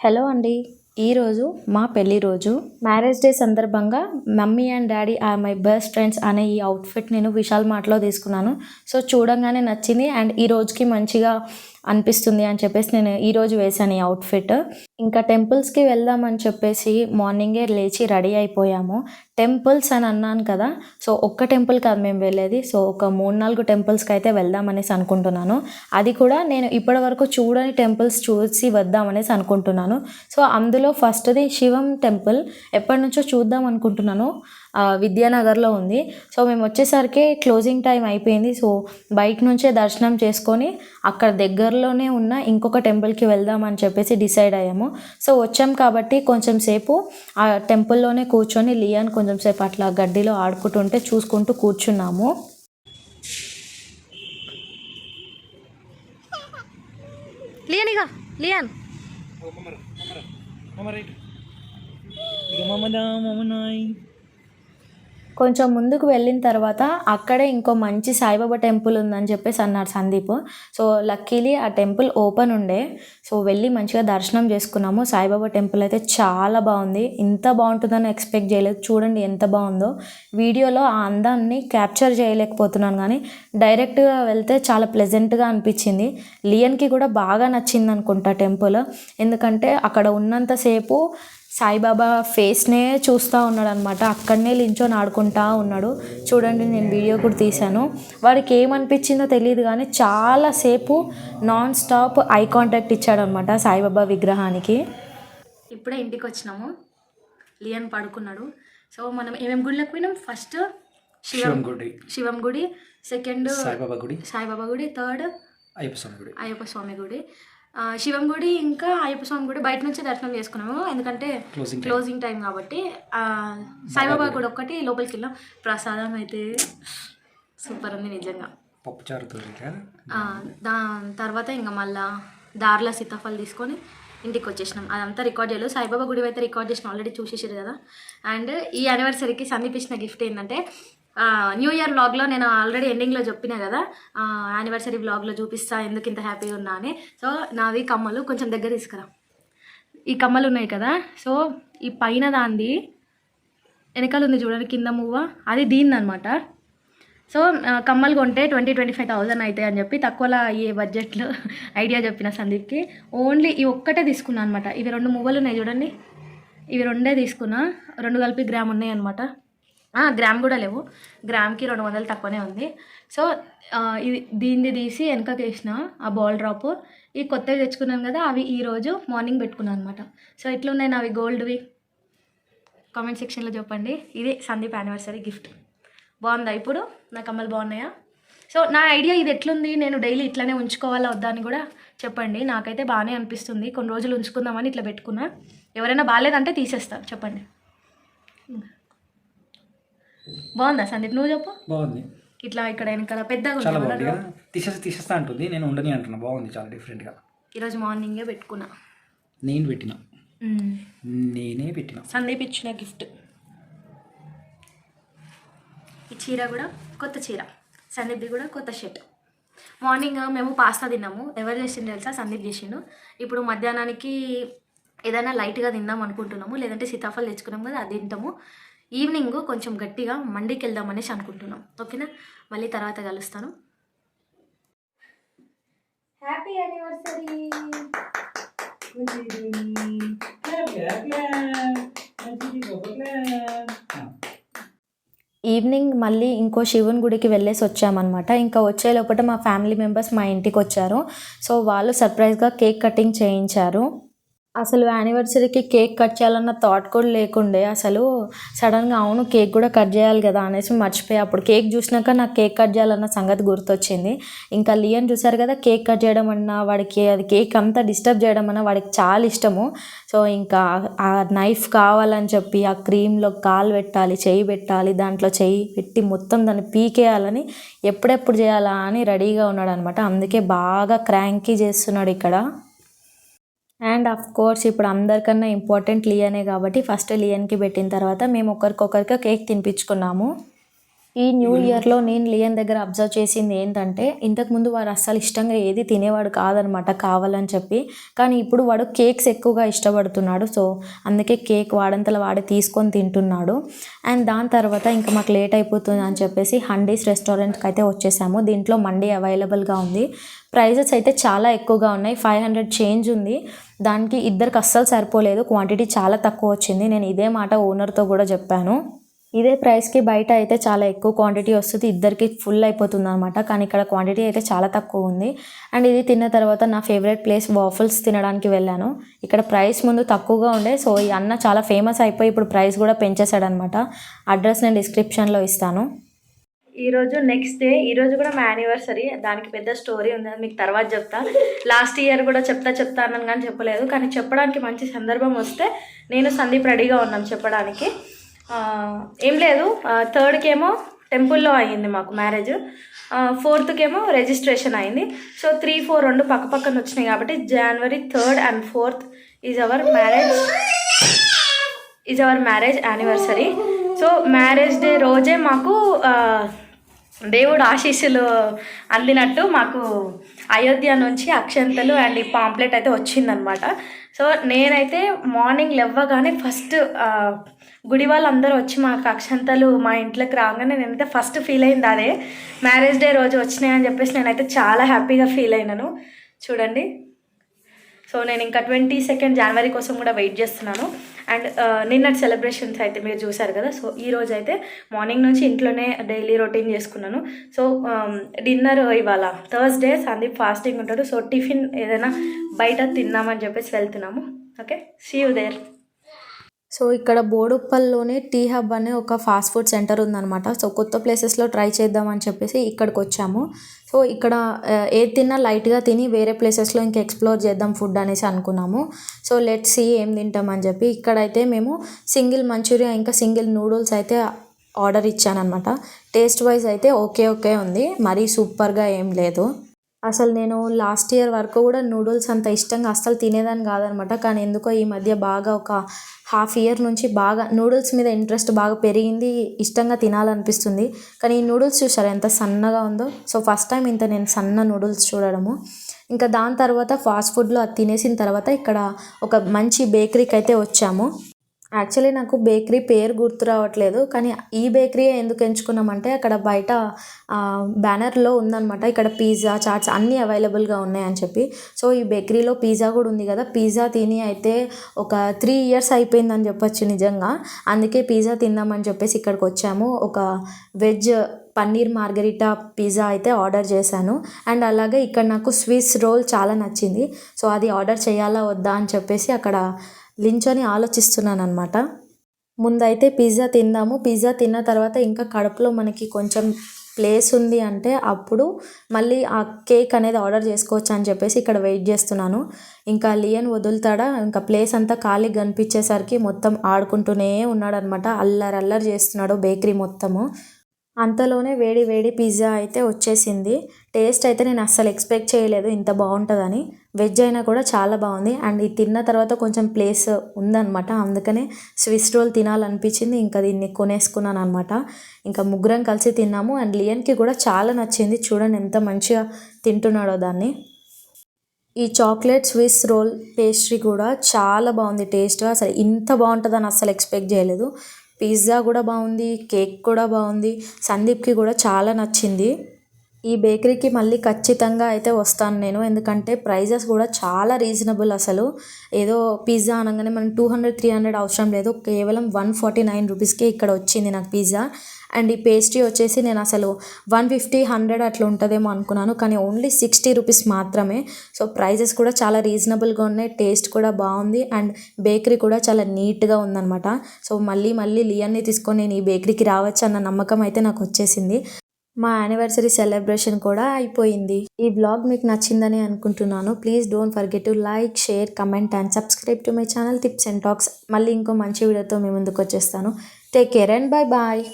Hello అండి. ఈరోజు మా పెళ్లి రోజు. మ్యారేజ్ డే సందర్భంగా mummy and daddy are my best friends అనే ఈ అవుట్ఫిట్ నేను విశాల్ మార్ట్లో తీసుకున్నాను. సో చూడంగానే నచ్చింది అండ్ ఈ రోజుకి మంచిగా అనిపిస్తుంది అని చెప్పేసి నేను ఈరోజు వేశాను ఈ అవుట్ఫిట్. ఇంకా టెంపుల్స్కి వెళ్దామని చెప్పేసి మార్నింగే లేచి రెడీ అయిపోయాము. టెంపుల్స్ అని అన్నాను కదా, సో ఒక్క టెంపుల్ కాదు మేము వెళ్ళేది. సో ఒక 3-4 టెంపుల్స్కి అయితే వెళ్దామనేసి అనుకుంటున్నాను. అది కూడా నేను ఇప్పటివరకు చూడని టెంపుల్స్ చూసి వద్దామనేసి అనుకుంటున్నాను. సో అందులో ఫస్ట్ది శివం టెంపుల్. ఎప్పటి నుంచో చూద్దాం అనుకుంటున్నాను. విద్యానగర్లో ఉంది. సో మేము వచ్చేసరికి క్లోజింగ్ టైం అయిపోయింది. సో బయట నుంచే దర్శనం చేసుకొని అక్కడ దగ్గరలోనే ఉన్న ఇంకొక టెంపుల్కి వెళ్దామని చెప్పేసి డిసైడ్ అయ్యాము. సో వచ్చాం కాబట్టి కొంచెం సేపు ఆ టెంపుల్లోనే కూర్చొని లియాన్ కొంచెం సేపు అట్లా గడ్డిలో ఆడుకుంటుంటే చూసుకుంటూ కూర్చున్నాము. లియాన్ కొంచెం ముందుకు వెళ్ళిన తర్వాత అక్కడే ఇంకో మంచి సాయిబాబా టెంపుల్ ఉందని చెప్పేసి అన్నారు సందీప్. సో లక్కీలీ ఆ టెంపుల్ ఓపెన్ ఉండే. సో వెళ్ళి మంచిగా దర్శనం చేసుకున్నాము. సాయిబాబా టెంపుల్ అయితే చాలా బాగుంది. ఇంత బాగుంటుందని ఎక్స్పెక్ట్ చేయలేదు. చూడండి ఎంత బాగుందో. వీడియోలో ఆ అందాన్ని క్యాప్చర్ చేయలేకపోతున్నాను, కానీ డైరెక్ట్గా వెళ్తే చాలా ప్లెజెంట్గా అనిపించింది. లియన్కి కూడా బాగా నచ్చింది అనుకుంటా టెంపుల్. ఎందుకంటే అక్కడ ఉన్నంతసేపు సాయిబాబా ఫేస్నే చూస్తూ ఉన్నాడు అనమాట. అక్కడనే లించొని ఆడుకుంటా ఉన్నాడు. చూడండి, నేను వీడియో కూడా తీశాను. వాడికి ఏమనిపించిందో తెలియదు కానీ చాలాసేపు నాన్ స్టాప్ ఐ కాంటాక్ట్ ఇచ్చాడనమాట సాయిబాబా విగ్రహానికి. ఇప్పుడే ఇంటికి వచ్చినాము. లియన్ పడుకున్నాడు. సో మనం ఏమేమి గుడిలోకి పోయినాం? ఫస్ట్ శివం గుడి, సెకండ్ సాయిబాబా గుడి, థర్డ్ అయ్యప్ప స్వామి గుడి. శివం గుడి ఇంకా అయ్యప్ప స్వామి గుడి బయట నుంచే దర్శనం చేసుకున్నాము, ఎందుకంటే క్లోజింగ్ టైం కాబట్టి. సాయిబాబా గుడి ఒక్కటి లోపలికి వెళ్ళాం. ప్రసాదం అయితే సూపర్ ఉంది నిజంగా. దాని తర్వాత ఇంకా మళ్ళా దారిలో సీతాఫలం తీసుకొని ఇంటికి వచ్చేసినాం. అదంతా రికార్డ్ చేయలేదు. సాయిబాబా గుడి అయితే రికార్డ్ చేసిన, ఆల్రెడీ చూసేసారు కదా. అండ్ ఈ యానివర్సరీకి సందీప్ ఇచ్చిన గిఫ్ట్ ఏంటంటే, న్యూ ఇయర్ వ్లాగ్లో నేను ఆల్రెడీ ఎండింగ్లో చెప్పినా కదా, యానివర్సరీ వ్లాగ్లో చూపిస్తా ఎందుకు ఇంత హ్యాపీగా ఉన్నా అని. సో నావి కమ్మలు కొంచెం దగ్గర తీసుకురా. ఈ కమ్మలు ఉన్నాయి కదా, సో ఈ పైన దాంది వెనకాల ఉంది చూడండి, కింద మువ్వ, అది దీన్ని అనమాట. సో కమ్మలు కొంటే 20-25,000 అవుతాయి అని చెప్పి తక్కువలో అయ్యే బడ్జెట్లో ఐడియా చెప్పిన సందీప్కి. ఓన్లీ ఈ ఒక్కటే తీసుకున్నాను అనమాట. ఇవి 2 మువ్వలు ఉన్నాయి చూడండి, ఇవి 2 తీసుకున్నా. 2 కలిపి గ్రామ్ ఉన్నాయి అనమాట. గ్రామ్ కూడా లేవు, గ్రామ్కి 200 తక్కువనే ఉంది. సో ఇది దీన్ని తీసి వెనకకి వేసిన ఆ బాల్ డ్రాప్. ఈ కొత్తవి తెచ్చుకున్నాను కదా, అవి ఈరోజు మార్నింగ్ పెట్టుకున్నాను అనమాట. సో ఎట్లున్నాయి నావి గోల్డ్వి కామెంట్ సెక్షన్లో చెప్పండి. ఇది సందీప్ యానివర్సరీ గిఫ్ట్. బాగుందా? ఇప్పుడు నా కమ్మలు బాగున్నాయా? సో నా ఐడియా ఇది ఎట్లుంది, నేను డైలీ ఇట్లానే ఉంచుకోవాలా వద్దా అని కూడా చెప్పండి. నాకైతే బాగానే అనిపిస్తుంది. కొన్ని రోజులు ఉంచుకుందామని ఇట్లా పెట్టుకున్నా. ఎవరైనా బాగాలేదంటే తీసేస్తారు, చెప్పండి. బాగుందా సందీప్? నువ్వు చెప్పు. బాగుంది. ఇట్లా ఇక్కడ వెనకాల పెద్దగా చాలా బాగుంది. తీసేస్తా అంటుంది, నేను ఉండని అంటున్నా. బాగుంది, చాలా డిఫరెంట్గా. ఈరోజు మార్నింగే పెట్టుకున్నా. నేనే పెట్టిన సందీప్ ఇచ్చిన గిఫ్ట్. ఈ చీర కూడా కొత్త చీర, సందీప్ది కూడా కొత్త షర్ట్. మార్నింగ్ మేము పాస్తా తిన్నాము. ఎవరు చేసిండు తెలుసా? సందీప్ చేసిండు. ఇప్పుడు మధ్యాహ్నానికి ఏదైనా లైట్గా తిందాం అనుకుంటున్నాము, లేదంటే సీతాఫలం తెచ్చుకున్నాము కదా, అది తింటాము. ఈవినింగ్ కొంచెం గట్టిగా మండికి వెళ్దాం అనేసి అనుకుంటున్నాం. ఓకేనా? మళ్ళీ తర్వాత కలుస్తాను. Happy anniversary. ఈవినింగ్ మళ్ళీ ఇంకో శివుని గుడికి వెళ్ళేసి వచ్చామన్నమాట. ఇంకా వచ్చే లోపల మా ఫ్యామిలీ మెంబర్స్ మా ఇంటికి వచ్చారు. సో వాళ్ళు సర్ప్రైజ్గా కేక్ కటింగ్ చేయించారు. అసలు యానివర్సరీకి కేక్ కట్ చేయాలన్న థాట్ కూడా లేకుండే. అసలు సడన్గా అవును కేక్ కూడా కట్ చేయాలి కదా అనేసి మర్చిపోయి, అప్పుడు కేక్ చూసినాక నాకు కేక్ కట్ చేయాలన్న సంగతి గుర్తొచ్చింది. ఇంకా లియన్ చూసారు కదా, కేక్ కట్ చేయడం అన్నా వాడికి, అది కేక్ అంతా డిస్టర్బ్ చేయడం అన్నా వాడికి చాలా ఇష్టము. సో ఇంకా ఆ నైఫ్ కావాలని చెప్పి ఆ క్రీమ్లో కాలు పెట్టాలి, చెయ్యి పెట్టాలి, దాంట్లో చెయ్యి పెట్టి మొత్తం దాన్ని పీకేయాలని, ఎప్పుడెప్పుడు చేయాలా అని రెడీగా ఉన్నాడు అనమాట. అందుకే బాగా క్రాంకీ చేస్తున్నాడు ఇక్కడ. అండ్ ఆఫ్ కోర్స్ ఇప్పుడు అందరికన్నా ఇంపార్టెంట్ లియనే కాబట్టి ఫస్ట్ లియన్కి పెట్టిన తర్వాత మేము ఒకరికొకరికి కేక్ తినిపించుకున్నాము. ఈ న్యూ ఇయర్లో నేను లియన్ దగ్గర అబ్జర్వ్ చేసింది ఏంటంటే ఇంతకుముందు వాడు అస్సలు ఇష్టంగా ఏది తినేవాడు కాదనమాట కావాలని చెప్పి. కానీ ఇప్పుడు వాడు కేక్స్ ఎక్కువగా ఇష్టపడుతున్నాడు. సో అందుకే కేక్ వాడంతలో వాడే తీసుకొని తింటున్నాడు. అండ్ దాని తర్వాత ఇంకా మాకు లేట్ అయిపోతుంది అని చెప్పేసి హండీస్ రెస్టారెంట్కి అయితే వచ్చేసాము. దీంట్లో మండీ అవైలబుల్గా ఉంది. ప్రైజెస్ అయితే చాలా ఎక్కువగా ఉన్నాయి. 500 చేంజ్ ఉంది. దానికి ఇద్దరికి అస్సలు సరిపోలేదు. క్వాంటిటీ చాలా తక్కువ వచ్చింది. నేను ఇదే మాట ఓనర్తో కూడా చెప్పాను. ఇదే ప్రైస్కి బయట అయితే చాలా ఎక్కువ క్వాంటిటీ వస్తుంది, ఇద్దరికి ఫుల్ అయిపోతుంది అనమాట. కానీ ఇక్కడ క్వాంటిటీ అయితే చాలా తక్కువ ఉంది. అండ్ ఇది తిన్న తర్వాత నా ఫేవరెట్ ప్లేస్ వాఫల్స్ తినడానికి వెళ్ళాను. ఇక్కడ ప్రైస్ ముందు తక్కువగా ఉండే, సో ఈ అన్న చాలా ఫేమస్ అయిపోయి ఇప్పుడు ప్రైస్ కూడా పెంచేశాడనమాట. అడ్రస్ నేను డిస్క్రిప్షన్లో ఇస్తాను. ఈరోజు నెక్స్ట్ డే, ఈరోజు కూడా మా యానివర్సరీ. దానికి పెద్ద స్టోరీ ఉంది, అది మీకు తర్వాత చెప్తా. లాస్ట్ ఇయర్ కూడా చెప్తా అన్నాను కానీ చెప్పలేదు. కానీ చెప్పడానికి మంచి సందర్భం వస్తే నేను సందీప్ రెడీగా ఉన్నాం చెప్పడానికి. ఏం లేదు, 3rd ఏమో టెంపుల్లో అయ్యింది మాకు మ్యారేజ్, 4th ఏమో రిజిస్ట్రేషన్ అయింది. సో 3, 4 రెండు పక్క పక్కన వచ్చినాయి కాబట్టి January 3rd and 4th is our marriage anniversary. So marriage day రోజే మాకు దేవుడు ఆశీస్సులు అందినట్టు మాకు అయోధ్య నుంచి అక్షంతలు అండ్ ఈ పాంప్లెట్ అయితే వచ్చిందనమాట. సో నేనైతే మార్నింగ్ లేవగానే ఫస్ట్ గుడి వాళ్ళందరూ వచ్చి మాకు అక్షంతలు మా ఇంట్లోకి రాగానే నేనైతే ఫస్ట్ ఫీల్ అయింది అదే, మ్యారేజ్ డే రోజు వచ్చినాయని చెప్పేసి నేనైతే చాలా హ్యాపీగా ఫీల్ అయినాను. చూడండి, సో నేను ఇంకా 22nd January కోసం కూడా వెయిట్ చేస్తున్నాను. అండ్ నిన్నటి సెలబ్రేషన్స్ అయితే మీరు చూసారు కదా. సో ఈరోజు అయితే మార్నింగ్ నుంచి ఇంట్లోనే డైలీ రొటీన్ చేసుకున్నాను. సో డిన్నర్ ఇవాళ థర్స్డే, సందీప్ ఫాస్టింగ్ ఉంటాడు. సో టిఫిన్ ఏదైనా బయట తిన్నామని చెప్పేసి వెళ్తున్నాము. Okay, see you there. So ఇక్కడ బోడుప్పల్లోనే టీ హబ్ అనే ఒక ఫాస్ట్ ఫుడ్ సెంటర్ ఉందన్నమాట. సో కొత్త ప్లేసెస్లో ట్రై చేద్దామని చెప్పేసి ఇక్కడికి వచ్చాము. సో ఇక్కడ ఏది తిన్నా లైట్గా తిని వేరే ప్లేసెస్లో ఇంకా ఎక్స్ప్లోర్ చేద్దాం ఫుడ్ అనేసి అనుకున్నాము. సో లెట్స్ సీ ఏం తింటామని చెప్పి ఇక్కడైతే మేము సింగిల్ మంచూరియా ఇంకా సింగిల్ నూడిల్స్ అయితే ఆర్డర్ ఇచ్చానమాట. టేస్ట్ వైజ్ అయితే ఓకే ఉంది, మరీ సూపర్గా ఏం లేదు. అసలు నేను లాస్ట్ ఇయర్ వరకు కూడా నూడిల్స్ అంత ఇష్టంగా అస్సలు తినేదాన్ని కాదనమాట. కానీ ఎందుకో ఈ మధ్య బాగా ఒక ½ ఇయర్ నుంచి బాగా నూడిల్స్ మీద ఇంట్రెస్ట్ బాగా పెరిగింది, ఇష్టంగా తినాలనిపిస్తుంది. కానీ ఈ నూడిల్స్ చూసారా ఎంత సన్నగా ఉందో. సో ఫస్ట్ టైం ఇంత నేను సన్న నూడిల్స్ చూడడము. ఇంకా దాని తర్వాత ఫాస్ట్ ఫుడ్లో అది తినేసిన తర్వాత ఇక్కడ ఒక మంచి బేకరీకి అయితే వచ్చాము. యాక్చువల్లీ నాకు బేకరీ పేరు గుర్తు రావట్లేదు, కానీ ఈ బేకరీ ఎందుకు ఎంచుకున్నామంటే అక్కడ బయట బ్యానర్లో ఉందన్నమాట, ఇక్కడ పిజ్జా చాట్స్ అన్నీ అవైలబుల్గా ఉన్నాయని చెప్పి. సో ఈ బేకరీలో పిజ్జా కూడా ఉంది కదా. పిజ్జా తిని అయితే ఒక 3 years అయిపోయిందని చెప్పొచ్చు నిజంగా. అందుకే పిజ్జా తిందామని చెప్పేసి ఇక్కడికి వచ్చాము. ఒక వెజ్ పన్నీర్ మార్గరిటా పిజ్జా అయితే ఆర్డర్ చేశాను. అండ్ అలాగే ఇక్కడ నాకు స్విస్ రోల్ చాలా నచ్చింది. సో అది ఆర్డర్ చేయాలా వద్దా అని చెప్పేసి అక్కడ లించొని ఆలోచిస్తున్నాను అనమాట. ముందైతే పిజ్జా తిందాము. పిజ్జా తిన్న తర్వాత ఇంకా కడుపులో మనకి కొంచెం ప్లేస్ ఉంది అంటే అప్పుడు మళ్ళీ ఆ కేక్ అనేది ఆర్డర్ చేసుకోవచ్చు అని చెప్పేసి ఇక్కడ వెయిట్ చేస్తున్నాను. ఇంకా లియన్ వదులుతాడా, ఇంకా ప్లేస్ అంతా ఖాళీగా కనిపించేసరికి మొత్తం ఆడుకుంటూనే ఉన్నాడు అనమాట. అల్లరి చేస్తున్నాడు బేకరీ మొత్తము. అంతలోనే వేడి పిజ్జా అయితే వచ్చేసింది. టేస్ట్ అయితే నేను అస్సలు ఎక్స్పెక్ట్ చేయలేదు ఇంత బాగుంటుందని. వెజ్ అయినా కూడా చాలా బాగుంది. అండ్ ఇది తిన్న తర్వాత కొంచెం ప్లేస్ ఉందన్నమాట, అందుకనే స్విస్ రోల్ తినాలనిపించింది. ఇంకా దీన్ని కొనేసుకున్నాను అనమాట. ఇంకా ముగ్గురం కలిసి తిన్నాము. అండ్ లియన్కి కూడా చాలా నచ్చింది. చూడండి ఎంత మంచిగా తింటున్నాడో దాన్ని. ఈ చాక్లెట్ స్విస్ రోల్ పేస్ట్రీ కూడా చాలా బాగుంది టేస్ట్. అసలు ఇంత బాగుంటుందని అస్సలు ఎక్స్పెక్ట్ చేయలేదు. పిజ్జా కూడా బాగుంది, కేక్ కూడా బాగుంది. సందీప్కి కూడా చాలా నచ్చింది. ఈ బేకరీకి మళ్ళీ ఖచ్చితంగా అయితే వస్తాను నేను, ఎందుకంటే ప్రైజెస్ కూడా చాలా రీజనబుల్. అసలు ఏదో పిజ్జా అనగానే మనం 200-300 అవసరం లేదు, కేవలం 149 రూపీస్కే ఇక్కడ వచ్చింది నాకు పిజ్జా. అండ్ ఈ పేస్ట్రీ వచ్చేసి నేను అసలు 150-100 అట్లా ఉంటుందేమో అనుకున్నాను, కానీ ఓన్లీ 60 రూపీస్ మాత్రమే. సో ప్రైజెస్ కూడా చాలా రీజనబుల్గా ఉన్నాయి, టేస్ట్ కూడా బాగుంది. అండ్ బేకరీ కూడా చాలా నీట్గా ఉందన్నమాట. సో మళ్ళీ లియన్ని తీసుకొని నేను ఈ బేకరీకి రావచ్చు అన్న నమ్మకం అయితే నాకు వచ్చేసింది. మా యానివర్సరీ సెలబ్రేషన్ కూడా అయిపోయింది. ఈ బ్లాగ్ మీకు నచ్చిందని అనుకుంటున్నాను. Please don't forget to like, share, comment and subscribe to my channel tips and talks. మళ్ళీ ఇంకో మంచి వీడియోతో మీ ముందుకు వచ్చేస్తాను. Take care and bye.